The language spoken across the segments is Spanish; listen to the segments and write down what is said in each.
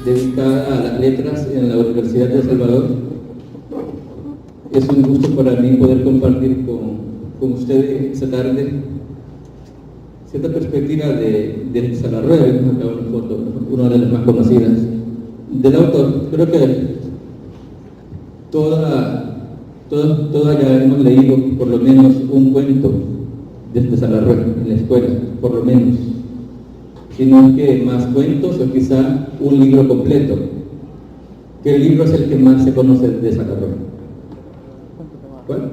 dedicada a las letras en la Universidad de El Salvador. Es un gusto para mí poder compartir con ustedes esta tarde cierta perspectiva de Salarrué, acá una foto, una de las más conocidas del autor. Creo que toda ya hemos leído por lo menos un cuento de Salarrué en la escuela, por lo menos, sino que más cuentos o quizá un libro completo. ¿Qué libro es el que más se conoce de Salarrué? ¿Cuál?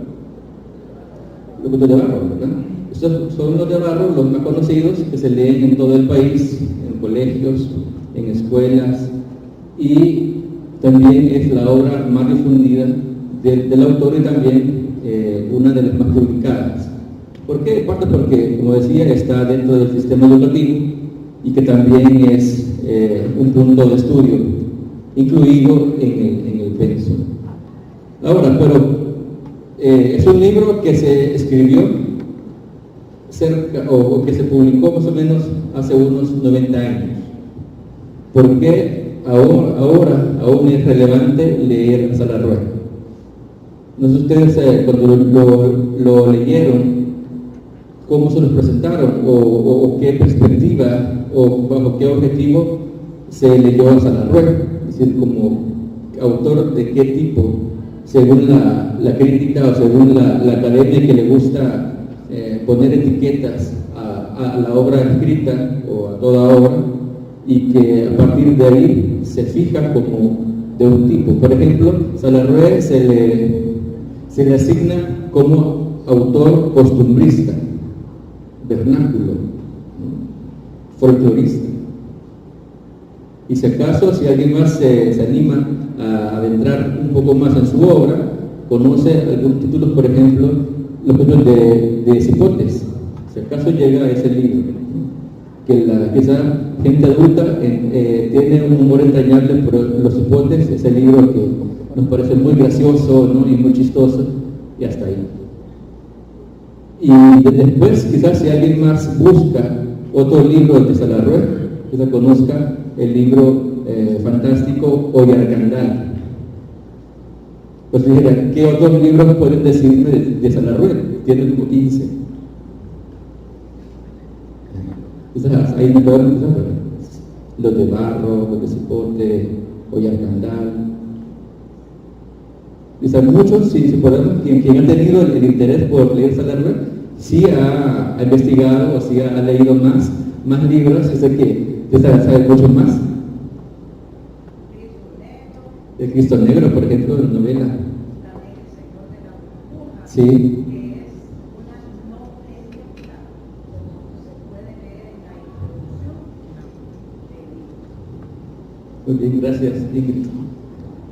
Los cuentos de Barro, ¿verdad? Estos son los de Barro, los más conocidos, que se leen en todo el país, en colegios, en escuelas, y también es la obra más difundida del autor y también una de las más publicadas. ¿Por qué? Parte porque, como decía, está dentro del sistema educativo y que también es un punto de estudio incluido en el pensum. Ahora, pero es un libro que se escribió cerca, o que se publicó más o menos hace unos 90 años. ¿Por qué ahora aún es relevante leer a Salarrué? No sé ustedes cuando lo leyeron, cómo se los presentaron, o qué perspectiva, o bajo qué objetivo se leyó a Salarrué, es decir, como autor de qué tipo, según la crítica o según la academia que le gusta poner etiquetas a la obra escrita o a toda obra, y que a partir de ahí se fija como de un tipo. Por ejemplo, Salarrué se le asigna como autor costumbrista, vernáculo, folclorista. Y si acaso, si alguien más se anima a adentrar un poco más en su obra, conoce algunos títulos, por ejemplo, los títulos de Cipotes. Si acaso llega a ese libro, que esa gente adulta tiene un humor entrañable, pero Los Cipotes es el libro que nos parece muy gracioso, ¿no? Y muy chistoso, y hasta ahí. Y después, quizás si alguien más busca otro libro de Salarrué, quizás conozca el libro fantástico Oyarcandal. Pues fíjate, ¿qué otros libros pueden decirme de Salarrué? Tienen como 15. Quizás ahí me pueden empezar, los de Barro, los de Cipote, Oyarcandal. Quizás muchos, si podemos, quien ha tenido el interés por leer Salarrué, sí ha investigado o sí ha leído más libros, es de que sabe mucho más. El Cristo Negro, por ejemplo, la novela. Sí. Muy bien, gracias, Ingrid.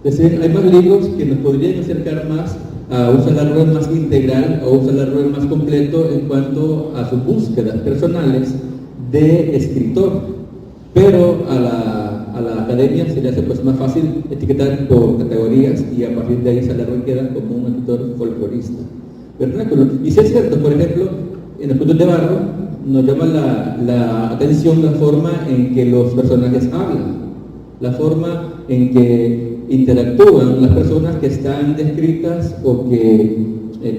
Es decir, hay más libros que nos podrían acercar más a un Salarrué más integral o un Salarrué más completo en cuanto a sus búsquedas personales de escritor, pero a la academia se le hace pues más fácil etiquetar por categorías, y a partir de ahí Salarrué queda como un escritor folclorista, vernáculo. Y si es cierto, por ejemplo, en los cuentos de Barro nos llama la atención la forma en que los personajes hablan, la forma en que interactúan las personas que están descritas o que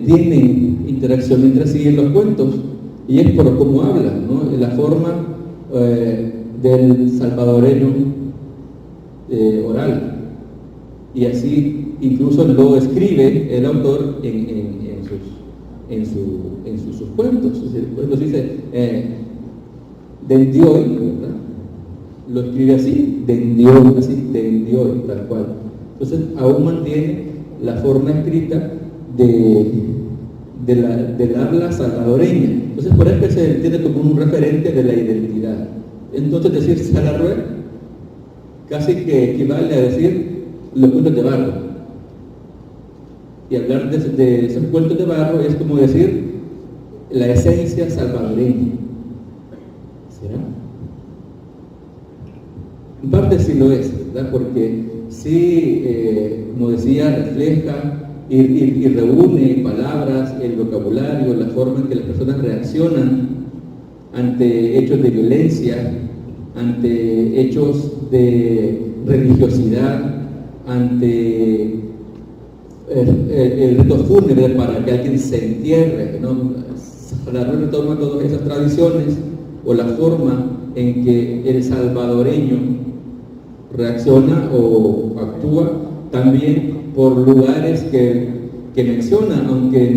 tienen interacción entre sí en los cuentos, y es por cómo hablan, ¿no? La forma del salvadoreño oral, y así incluso lo escribe el autor en sus cuentos. Es decir, cuando dice Dendioy, ¿verdad? Lo escribe así, Dendioy, tal cual. Entonces aún mantiene la forma escrita del habla salvadoreña. Entonces por eso se entiende como un referente de la identidad. Entonces decir Salarrué casi que equivale a decir los cuentos de Barro. Y hablar de esos cuentos de Barro es como decir la esencia salvadoreña. ¿Será? En parte sí lo es, ¿verdad? Porque sí, como decía, refleja y reúne palabras, el vocabulario, la forma en que las personas reaccionan ante hechos de violencia, ante hechos de religiosidad, ante el rito fúnebre para que alguien se entierre, ¿no? Salarrué retoma todas esas tradiciones o la forma en que el salvadoreño reacciona o actúa también por lugares que menciona, aunque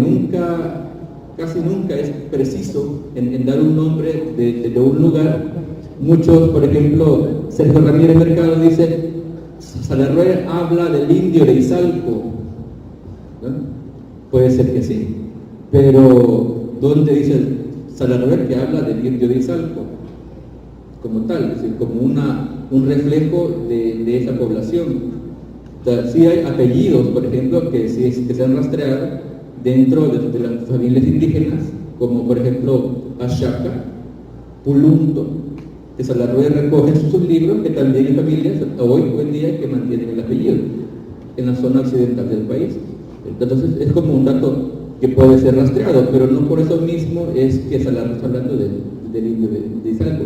casi nunca es preciso en dar un nombre de un lugar. Muchos, por ejemplo, Sergio Ramírez Mercado dice, Salarrué habla del indio de Izalco, ¿no? Puede ser que sí, pero ¿dónde dice Salarrué que habla del indio de Izalco? Como tal, es decir, como un reflejo de esa población. Sí hay apellidos, por ejemplo, que se han rastreado dentro de las familias indígenas, como por ejemplo Ashaca, Pulundo, que Salarrué recoge en sus libros, que también hay familias hoy en día que mantienen el apellido en la zona occidental del país. Entonces es como un dato que puede ser rastreado, pero no por eso mismo es que Salarrué está hablando del indio de Izalco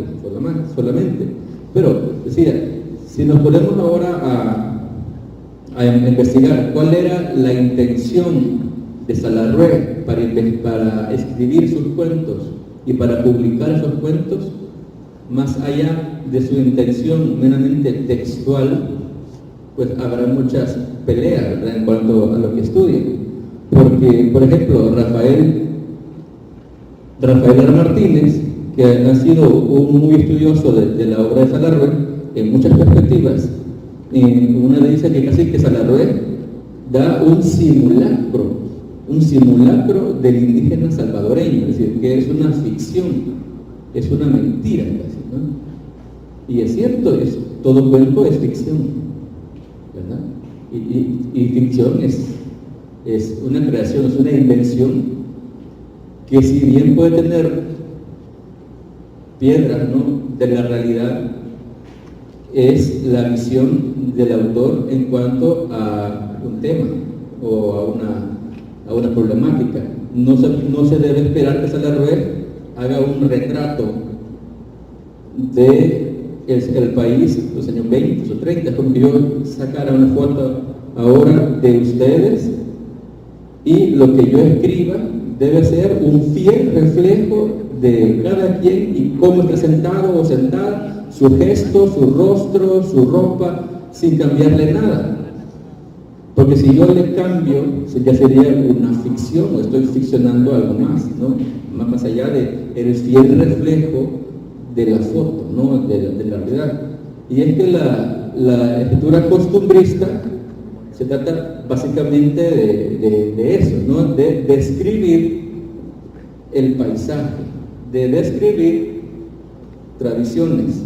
solamente. Pero decía, si nos ponemos ahora a investigar cuál era la intención de Salarrué para escribir sus cuentos y para publicar esos cuentos, más allá de su intención meramente textual, pues habrá muchas peleas, ¿verdad?, en cuanto a lo que estudian. Porque, por ejemplo, Rafael R. Martínez, que ha sido un muy estudioso de la obra de Salarrué en muchas perspectivas, una le dice que casi que Salarrué da un simulacro del indígena salvadoreño, es decir, que es una ficción, es una mentira casi, ¿no? Y es cierto, todo cuento es ficción, ¿verdad? Y ficción es una creación, es una invención que, si bien puede tener piedras, ¿no?, de la realidad, es la visión del autor en cuanto a un tema o a una problemática. No se debe esperar que Salarrué haga un retrato del país los años 20 o 30, como que yo sacara una foto ahora de ustedes y lo que yo escriba debe ser un fiel reflejo de cada quien y cómo está sentado o sentada, su gesto, su rostro, su ropa, sin cambiarle nada. Porque si yo le cambio, ya sería una ficción, o estoy ficcionando algo más, ¿no? Más allá del fiel reflejo de la foto, ¿no?, de la realidad. Y es que la escritura costumbrista se trata básicamente de eso, ¿no?, de describir el paisaje, de describir tradiciones.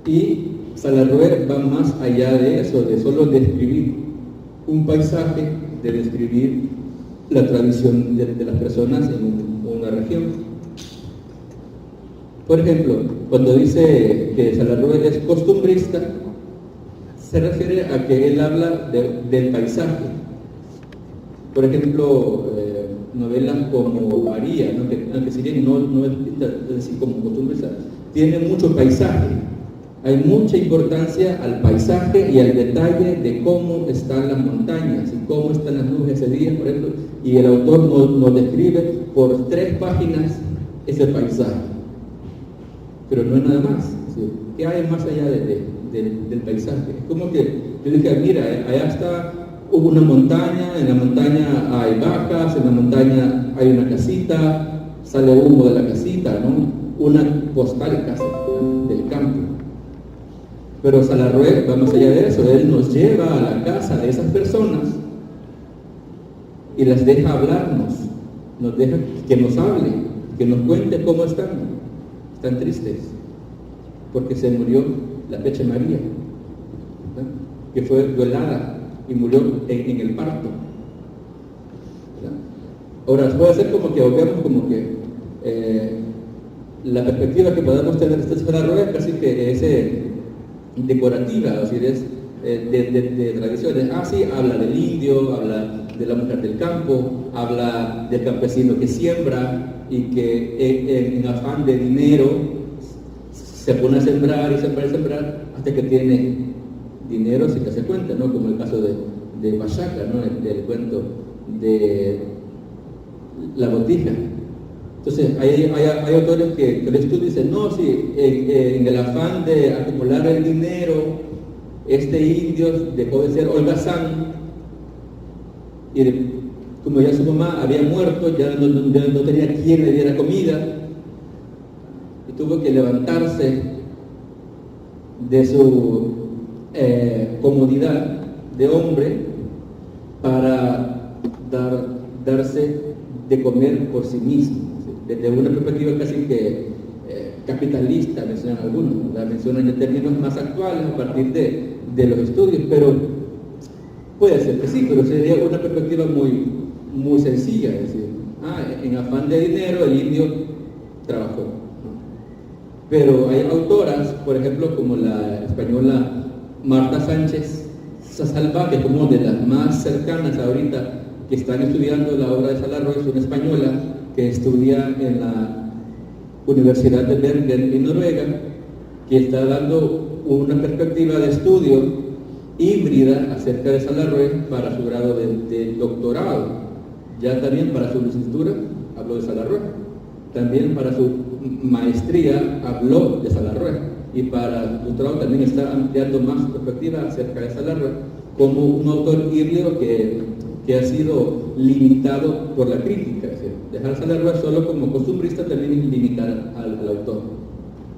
Y Salarrué va más allá de eso, de solo describir un paisaje, de describir la tradición de las personas en una región. Por ejemplo, cuando dice que Salarrué es costumbrista, se refiere a que él habla del paisaje. Por ejemplo, novelas como María, ¿no?, que aunque si bien no es decir como costumbrista, tiene mucho paisaje. Hay mucha importancia al paisaje y al detalle de cómo están las montañas y cómo están las nubes ese día, por ejemplo, y el autor nos describe por 3 páginas ese paisaje. Pero no es nada más. ¿Sí? ¿Qué hay más allá del paisaje? Es como que yo dije, mira, allá está una montaña, en la montaña hay vacas, en la montaña hay una casita, sale humo de la casita, ¿no? Una postal casi, ¿no?, del campo. Pero Salarrué va más allá de eso, él nos lleva a la casa de esas personas y las deja hablarnos, nos deja que nos hable, que nos cuente cómo están tristes, porque se murió la Peche María, ¿verdad?, que fue violada y murió en el parto, ¿verdad? Ahora, puede ser como que volvemos como que la perspectiva que podemos tener de Salarrué casi que es decorativa, o sea, es de tradiciones. Sí, habla del indio, habla de la mujer del campo, habla del campesino que siembra y que en afán de dinero se pone a sembrar y sembrar y sembrar, hasta que tiene dinero sin darse cuenta, ¿no? Como el caso de Bachaca, ¿no? El cuento de la botija. Entonces, hay autores que el estudio dicen, no, sí, en el afán de acumular el dinero, este indio dejó de ser holgazán, y como ya su mamá había muerto, ya no tenía quien le diera comida, y tuvo que levantarse de su comodidad de hombre para darse de comer por sí mismo, desde una perspectiva casi que capitalista, mencionan algunos, la mencionan en términos más actuales a partir de los estudios, pero puede ser que sí, pero sería una perspectiva muy sencilla, es decir, en afán de dinero el indio trabajó, ¿no? Pero hay autoras, por ejemplo, como la española Marta Sánchez Salva, que es como de las más cercanas ahorita que están estudiando la obra de Salarroy, es una española que estudia en la Universidad de Bergen en Noruega, que está dando una perspectiva de estudio híbrida acerca de Salarroy para su grado de doctorado. Ya también para su licenciatura habló de Salarroy, también para su maestría habló de Salarroy, y para su doctorado también está ampliando más perspectiva acerca de Salarroy como un autor híbrido que ha sido limitado por la crítica. Es decir, dejar Salarroy solo como costumbrista también es limitar al autor.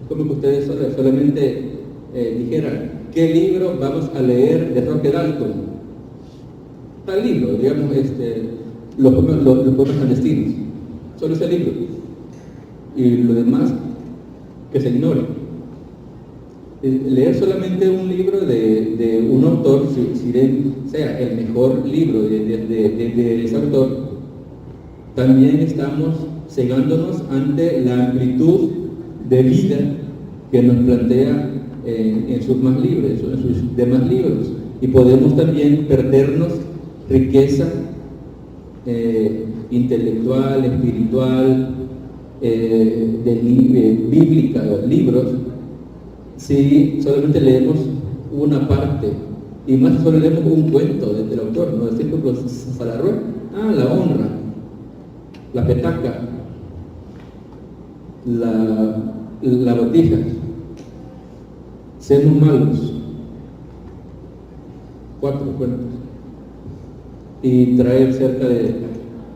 Es como que ustedes solamente dijeran, ¿qué libro vamos a leer de Roque Dalton? Tal libro, digamos, los pueblos clandestinos, solo ese libro, y lo demás que se ignore. Leer solamente un libro de un autor, si sea el mejor libro de ese autor, también estamos cegándonos ante la amplitud de vida que nos plantea en sus más libros, en sus demás libros, y podemos también perdernos riqueza intelectual, espiritual, bíblica, libros, si solamente leemos una parte, y más solo leemos un cuento del autor, ¿no? Decir, por ejemplo, Salarroy, la honra, la petaca, la botija, seamos malos, 4 cuentos, y trae cerca de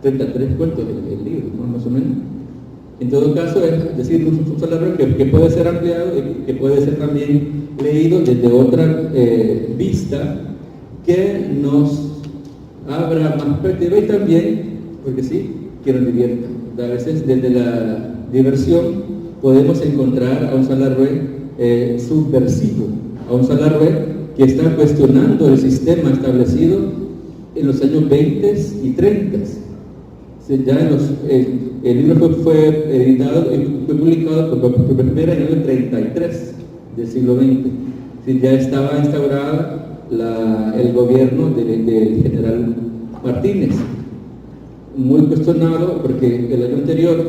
33 cuentos el libro, ¿no? Más o menos. En todo caso, es decir, un Salarroy que puede ser ampliado y que puede ser también leído desde otra vista que nos abra más perspectiva, y también, porque sí, que nos divierta. A veces desde la diversión podemos encontrar a un Salarroy subversivo, a un Salarroy que está cuestionando el sistema establecido en los años 20 y 30. Ya el libro fue editado y fue publicado por primera en el 33 del siglo XX. Ya estaba instaurado el gobierno del general Martínez, muy cuestionado porque el año anterior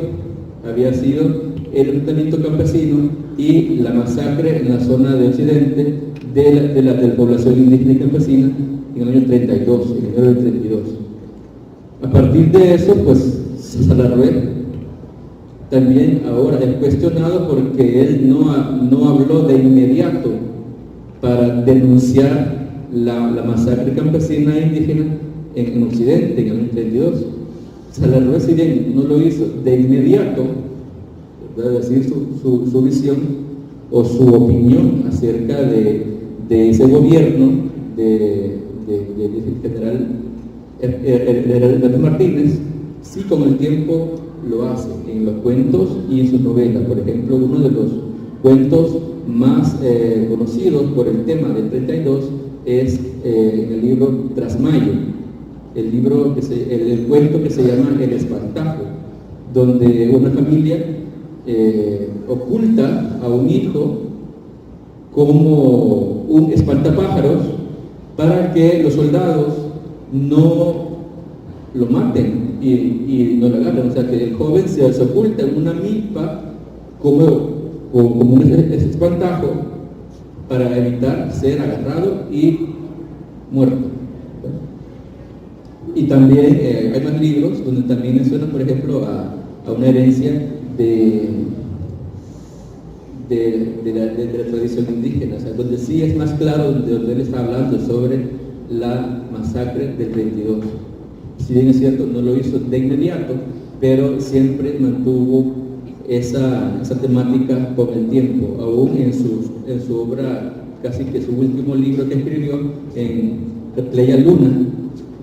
había sido el enfrentamiento campesino y la masacre en la zona de occidente de la población indígena y campesina en el año 32, en enero del 32. A partir de eso, pues Salarroy también ahora es cuestionado porque él no habló de inmediato para denunciar la masacre campesina e indígena en Occidente en el año 32. Salarroy, si bien no lo hizo de inmediato, es decir, su visión o su opinión acerca de ese gobierno del general Hernández Martínez, sí con el tiempo lo hace en los cuentos y en sus novelas. Por ejemplo, uno de los cuentos más conocidos por el tema del 32 es el libro Trasmayo, el cuento que se llama El Espantajo, donde una familia oculta a un hijo como un espantapájaros para que los soldados no lo maten y no lo agarren. O sea, que el joven se oculta en una milpa como un espantajo para evitar ser agarrado y muerto. Y también hay más libros donde también menciona, por ejemplo, a una herencia de la tradición indígena, o sea, donde sí es más claro, donde él está hablando sobre la masacre del 22. Si bien es cierto, no lo hizo de inmediato, pero siempre mantuvo esa temática con el tiempo, aún en su obra, casi que su último libro que escribió, en Pleya Luna,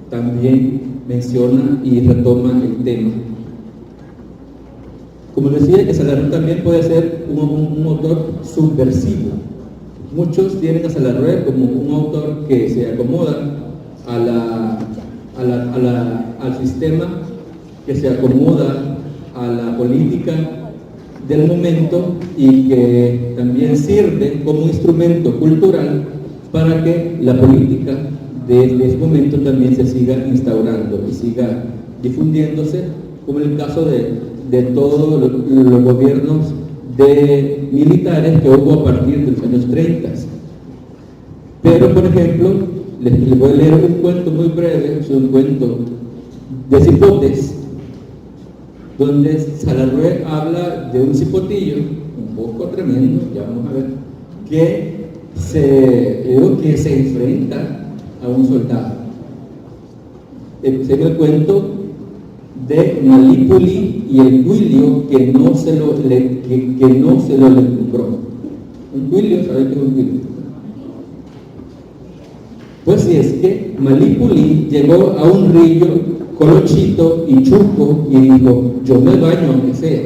también menciona y retoma el tema. Como decía, que Salarrué también puede ser un autor subversivo. Muchos tienen a Salarrué como un autor que se acomoda al sistema, que se acomoda a la política del momento y que también sirve como instrumento cultural para que la política de ese momento también se siga instaurando y siga difundiéndose, como en el caso de todos los gobiernos de militares que hubo a partir de los años 30. Pero, por ejemplo, les voy a leer un cuento muy breve, es un cuento de cipotes, donde Salarrué habla de un cipotillo, un poco tremendo, ya vamos a ver, que se enfrenta a un soldado. Se el cuento de Malípuli y el Huilio que no se lo encumbró. Un Huilio, ¿saben qué es un Huilio? Pues si es que Malípuli llegó a un río colochito y chuco y dijo, yo me baño aunque sea,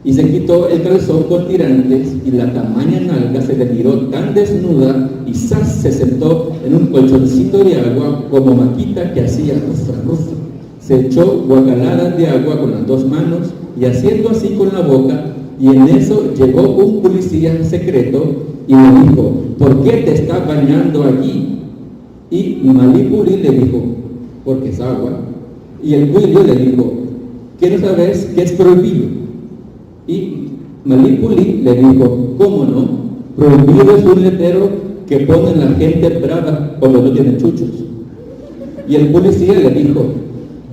y se quitó el calzón con tirantes y la tamaña nalga se le tiró tan desnuda y ¡zas! Se sentó en un colchoncito de agua como Maquita que hacía rufa. Se echó guacaladas de agua con las dos manos y haciendo así con la boca, y en eso llegó un policía secreto y le dijo, ¿por qué te estás bañando allí? Y Malípuli le dijo, porque es agua. Y el Huilio le dijo, ¿qué no sabes que es prohibido? Y Malípuli le dijo, ¿cómo no? Prohibido es un letrero que pone la gente brava cuando no tiene chuchos. Y el policía le dijo,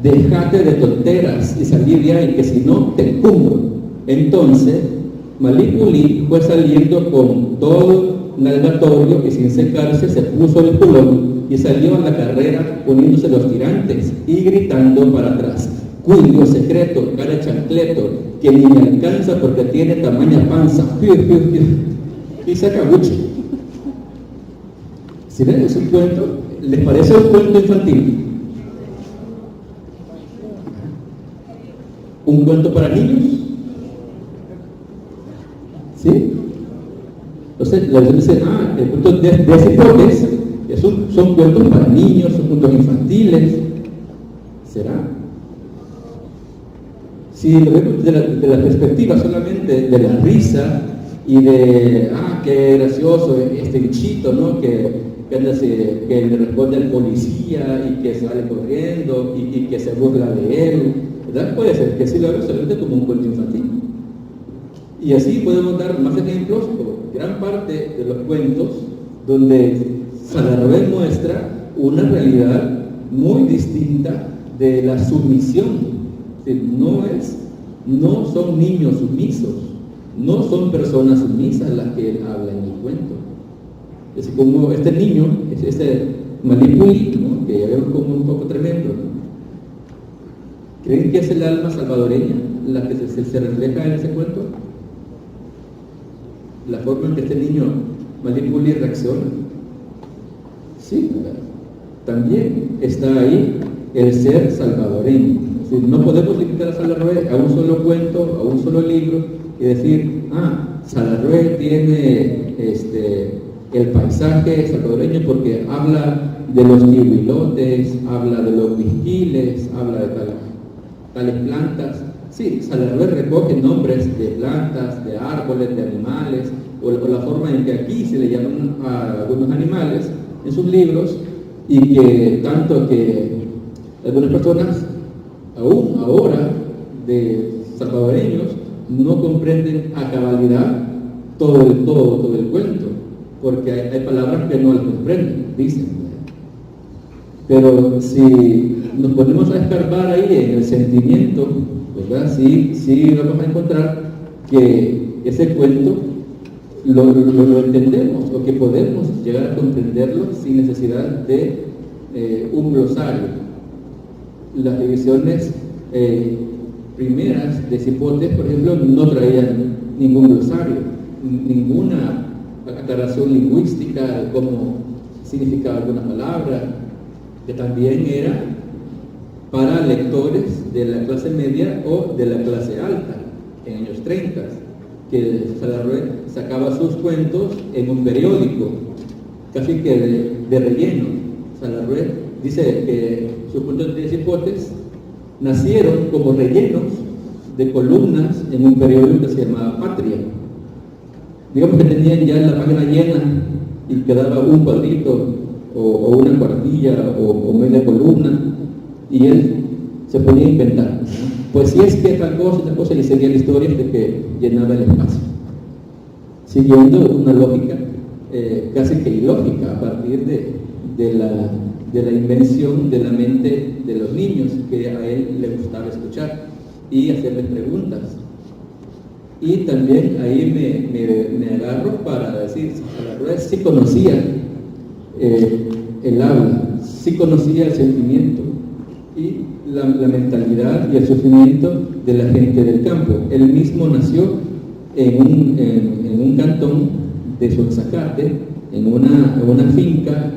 déjate de tonteras y salí de ahí, que si no te encubro. Entonces Malípuli fue saliendo con todo nalgatorio y sin secarse se puso el culón y salió a la carrera poniéndose los tirantes y gritando para atrás, Huilio secreto, cara chancleto, que ni me alcanza porque tiene tamaña panza, y saca buche. Si ven, es un cuento, ¿les parece un cuento infantil? ¿Un cuento para niños? ¿Sí? Entonces, la versión dice, el cuento de cipotes son cuentos para niños, son cuentos infantiles. ¿Será? Si lo vemos de la perspectiva solamente de la risa y de, qué gracioso este bichito, ¿no? Que le responde al policía y que sale corriendo y que se burla de él, ¿verdad? Puede ser que sí lo vemos solamente como un cuento infantil. Y así podemos dar más ejemplos por gran parte de los cuentos donde Salarrué muestra una realidad muy distinta de la sumisión. No son niños sumisos, no son personas sumisas las que él habla en el cuento. Es como este niño, este Malípuli, ¿no? Que ya vemos como un poco tremendo, ¿no? ¿Creen que es el alma salvadoreña la que se refleja en ese cuento? La forma en que este niño Malípuli reacciona. Sí, también está ahí el ser salvadoreño. Es decir, no podemos limitar a Salarrué a un solo cuento, a un solo libro y decir, Salarrué tiene el paisaje salvadoreño porque habla de los ñihuilotes, habla de los huizquiles, habla de tales plantas. Sí, Salarrué recoge nombres de plantas, de árboles, de animales, o la forma en que aquí se le llaman a algunos animales en sus libros, y que tanto que algunas personas, aún ahora, de salvadoreños, no comprenden a cabalidad todo el cuento. porque hay palabras que no las comprenden, dicen. Pero si nos ponemos a escarbar ahí en el sentimiento, ¿verdad? Sí vamos a encontrar que ese cuento lo entendemos, o que podemos llegar a comprenderlo sin necesidad de un glosario. Las ediciones primeras de Cipotes, por ejemplo, no traían ningún glosario, ninguna aclaración lingüística de cómo significaba alguna palabra, que también era para lectores de la clase media o de la clase alta en años 30, que Salarrué sacaba sus cuentos en un periódico, casi que de relleno. Salarrué dice que sus cuentos de Cipotes nacieron como rellenos de columnas en un periódico que se llamaba Patria. Digamos que tenían ya la página llena y quedaba un cuadrito o una cuartilla o media columna, y él se ponía a inventar. Pues si es que tal cosa, y seguía la historia de que llenaba el espacio, siguiendo una lógica casi que ilógica a partir de la invención de la mente de los niños, que a él le gustaba escuchar y hacerles preguntas. Y también ahí me agarro para decir, Salarrué sí conocía el habla, sí conocía el sentimiento y la mentalidad y el sufrimiento de la gente del campo. Él mismo nació en un cantón de Sonzacate, en una finca,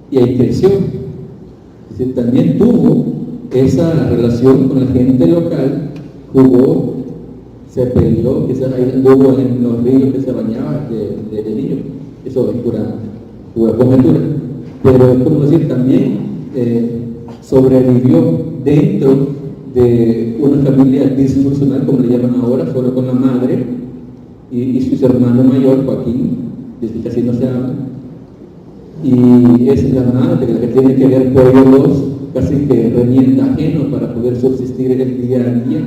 y ahí creció. Es decir, también tuvo esa relación con la gente local, jugó, se peleó, quizás ahí anduvo en los ríos que se bañaba de niño. Eso es pura conjetura, pero es como decir, también sobrevivió dentro de una familia disfuncional, como le llaman ahora, solo con la madre y su hermano mayor, Joaquín, desde que casi no se habla, y es la madre la que tiene que ver por ellos dos, casi que remienda ajeno para poder subsistir el día a día.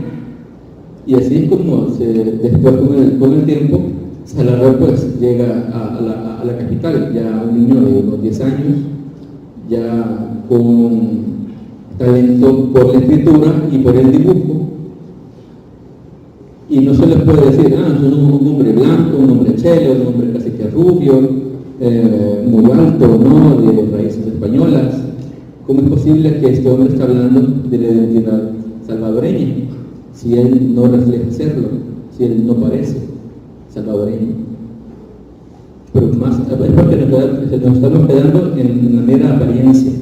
Y así es como después con el tiempo Salarrué pues llega a la capital, ya un niño de unos 10 años, ya con talento por la escritura y por el dibujo, y no se les puede decir, es un hombre blanco, un hombre chelo, un hombre casi que rubio, muy alto, ¿no?, de raíces españolas. ¿Cómo es posible que este hombre está hablando de la identidad salvadoreña si él no refleja serlo, si él no parece salvadoreño? Pero más, es porque nos estamos quedando en la mera apariencia.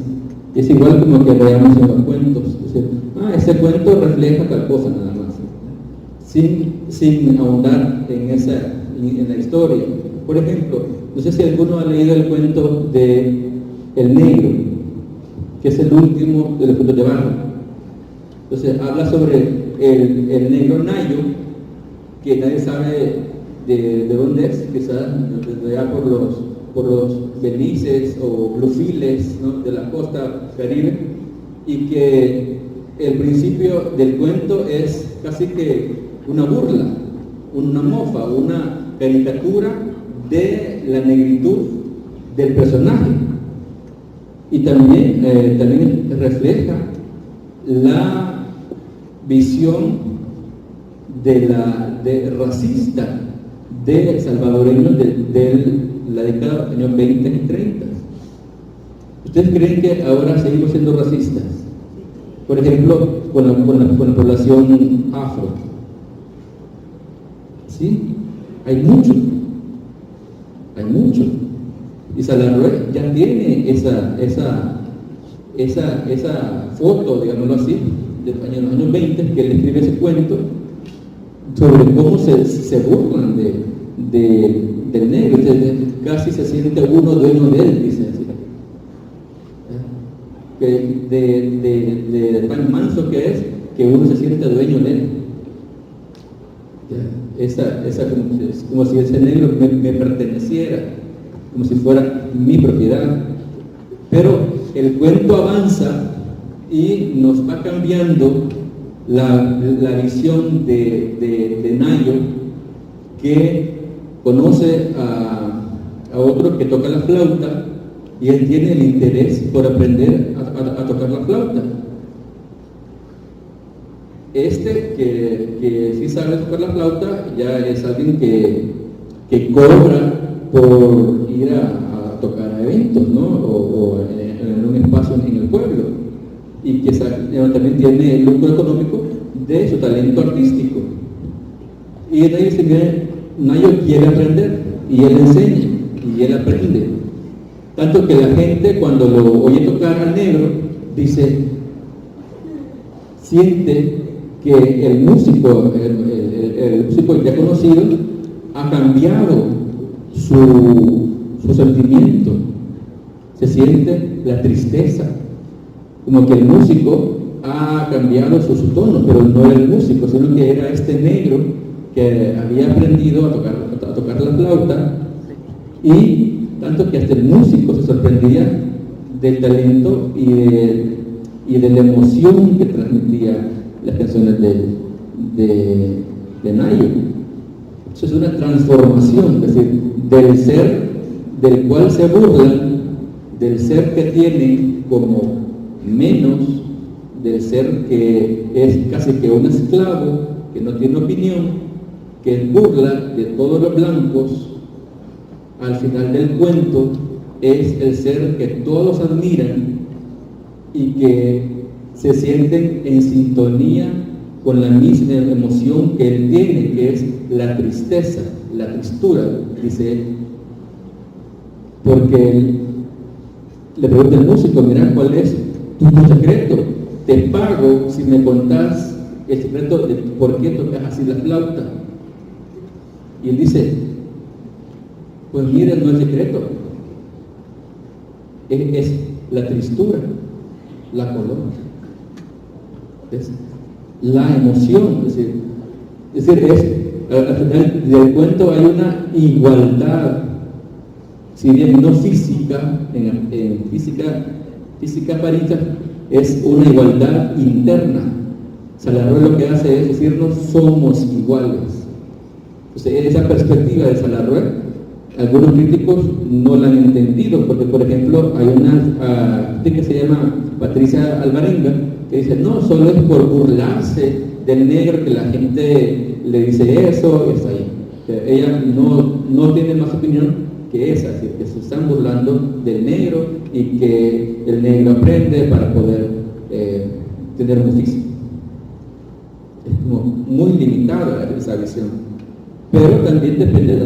Es igual como que veamos en los cuentos, es decir, ese cuento refleja tal cosa nada más, sin ahondar en la historia. Por ejemplo, no sé si alguno ha leído el cuento de El Negro, que es el último de los cuentos de Barro. Entonces habla sobre el negro Nayo, que nadie sabe de dónde es, quizás desde allá por los Belices o Bluefields, ¿no?, de la costa caribe, y que el principio del cuento es casi que una burla, una mofa, una caricatura de la negritud del personaje, y también refleja la visión de racista de salvadoreños de la década de los años 20 y 30. ¿Ustedes creen que ahora seguimos siendo racistas? Por ejemplo, con la población afro. ¿Sí? Hay mucho. Y Salarrué ya tiene esa foto, digámoslo así, de los años 20, que él escribe ese cuento sobre cómo se burlan del negro. Casi se siente uno dueño de él, dice así. De tan manso que es, que uno se siente dueño de él. Es como si ese negro me perteneciera, como si fuera mi propiedad. Pero el cuento avanza y nos va cambiando la visión de Nayo, que conoce a otro que toca la flauta y él tiene el interés por aprender a tocar la flauta. Este que sí sabe tocar la flauta ya es alguien que cobra por ir a tocar a eventos, ¿no? O en un espacio en el pueblo, y que también tiene el lucro económico de su talento artístico. Y él dice que Nayo quiere aprender, y él enseña, y él aprende. Tanto que la gente, cuando lo oye tocar al negro, siente que el músico ya conocido ha cambiado su sentimiento. Se siente la tristeza, como que el músico ha cambiado su tono, pero no era el músico, sino que era este negro que había aprendido a tocar la flauta, y tanto que hasta el músico se sorprendía del talento y de la emoción que transmitía las canciones de Nayo. Eso es una transformación, es decir, del ser del cual se burlan, del ser que tienen como menos, del ser que es casi que un esclavo, que no tiene opinión, que es burla de todos los blancos. Al final del cuento es el ser que todos admiran y que se sienten en sintonía con la misma emoción que él tiene, que es la tristeza, la tristura, dice él. Porque él le pregunta al músico: mira, ¿cuál es tu secreto? Te pago si me contás el secreto de por qué tocas así la flauta. Y él dice: pues mira, no es secreto, es la tristura, la color, es la emoción. Es decir, al final del cuento hay una igualdad, si bien no física, en física parita, es una igualdad interna. Salarrué lo que hace es decirnos: somos iguales. Entonces, esa perspectiva de Salarrué, algunos críticos no la han entendido, porque por ejemplo hay una que se llama Patricia Alvarenga, que dice: no, solo es por burlarse del negro que la gente le dice eso, y está ahí. Ella no tiene más opinión que esa, así que se están burlando del negro y que el negro aprende para poder tener un oficio. Es como muy limitada esa visión. Pero también depende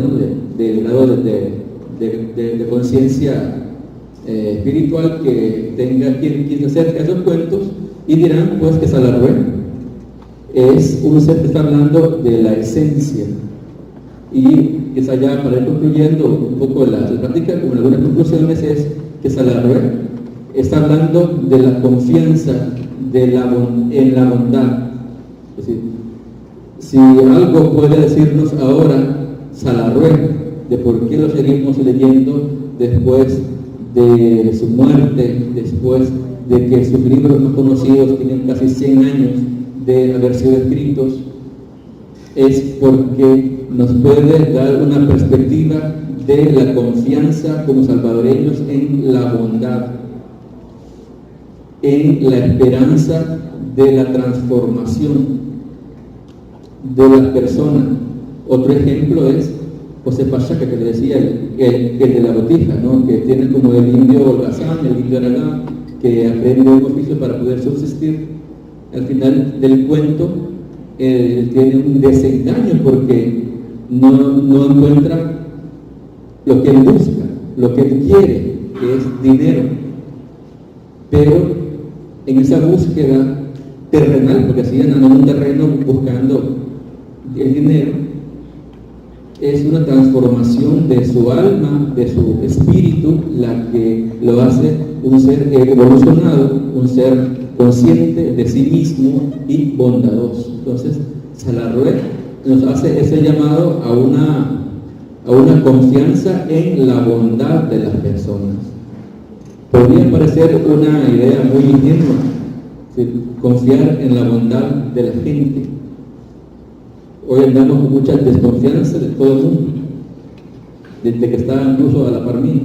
del grado de conciencia espiritual que tenga quien se acerca a esos cuentos, y dirán pues que Salarrué es un ser que está hablando de la esencia. Y quizá ya para ir concluyendo un poco la plática, con algunas conclusiones, es que Salarrué está hablando de la confianza en la bondad. Es decir, si algo puede decirnos ahora Salarrué de por qué lo seguimos leyendo después de su muerte, después de que sus libros más conocidos tienen casi 100 años de haber sido escritos, es porque nos puede dar una perspectiva de la confianza como salvadoreños en la bondad, en la esperanza de la transformación de las personas. Otro ejemplo es José Pachaca, que le decía, el de la botija, ¿no? Que tiene como el indio holgazán, el indio aragán, que aprende un oficio para poder subsistir. Al final del cuento tiene un desengaño porque no encuentra lo que él busca, lo que él quiere, que es dinero. Pero en esa búsqueda terrenal, porque así andan en un terreno buscando el dinero, es una transformación de su alma, de su espíritu, la que lo hace un ser evolucionado, un ser consciente de sí mismo y bondadoso. Entonces, Salarrué nos hace ese llamado a una confianza en la bondad de las personas. Podría parecer una idea muy ingenua, confiar en la bondad de la gente. Hoy andamos con mucha desconfianza de todo el mundo, desde que estaba incluso a la par mía,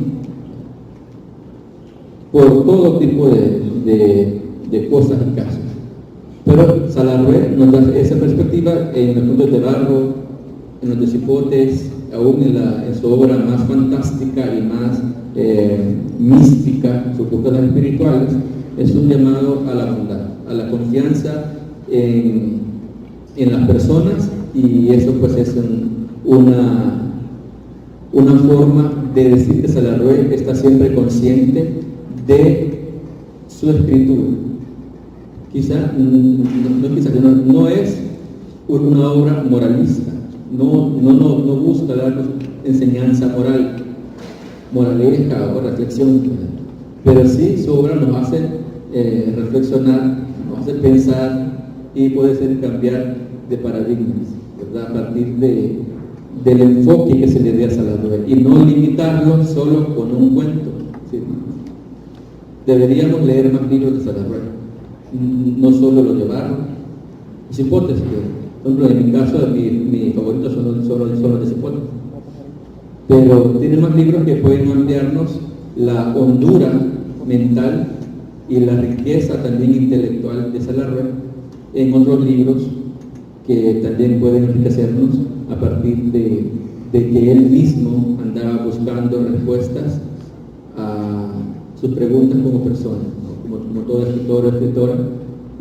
por todo tipo de cosas y casos. Pero Salarrué nos da esa perspectiva en los puntos de barro, en los de cipotes, aún en su obra más fantástica y más mística, sus búsquedas espirituales, es un llamado a la bondad, a la confianza en las personas, y eso pues es una forma de decir que Salarrué está siempre consciente de su escritura. Quizá no es una obra moralista, no busca darnos enseñanza moral, moraleja o reflexión, pero sí su obra nos hace reflexionar, nos hace pensar y puede ser cambiar de paradigmas, ¿verdad? A partir del enfoque que se le dé a Salarrué y no limitarlo solo con un cuento, ¿sí? Deberíamos leer más libros de Salarrué, no solo los de barro, cipotes, por ejemplo, en mi caso, mis favoritos son los de cipotes, pero tiene más libros que pueden ampliarnos la hondura mental y la riqueza también intelectual de Salarrué en otros libros que también pueden enriquecernos a partir de que él mismo andaba buscando respuestas a sus preguntas como persona, ¿no? como todo escritor o escritora,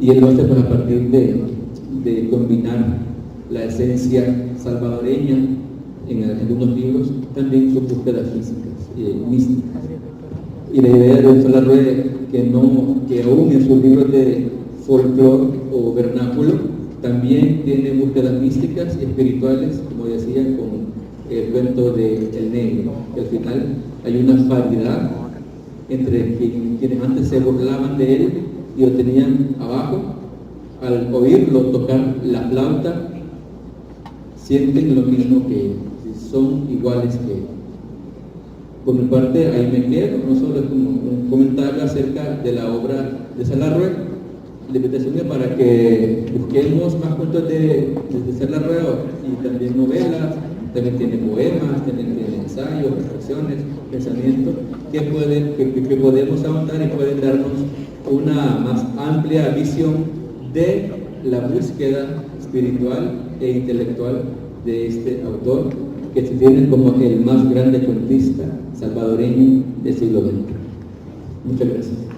y él lo hace pues a partir de combinar la esencia salvadoreña en algunos libros, también sus búsquedas físicas, místicas. Y la idea de Salarrué, que aún en sus libros de folclore o vernáculo, también tiene búsquedas místicas y espirituales, como decía, con el cuento de El Negro, que al final hay una paridad entre quienes antes se burlaban de él y lo tenían abajo, al oírlo tocar la flauta, sienten lo mismo que él, son iguales que él. Por mi parte, ahí me quedo, no solo es como un comentario acerca de la obra de Salarrué, la invitación es para que busquemos más cuentos de Salarrué y también novelas, también tiene poemas, también tiene ensayos, reflexiones, pensamientos que podemos ahondar y pueden darnos una más amplia visión de la búsqueda espiritual e intelectual de este autor, que se tiene como el más grande cuentista salvadoreño del siglo XX. Muchas gracias.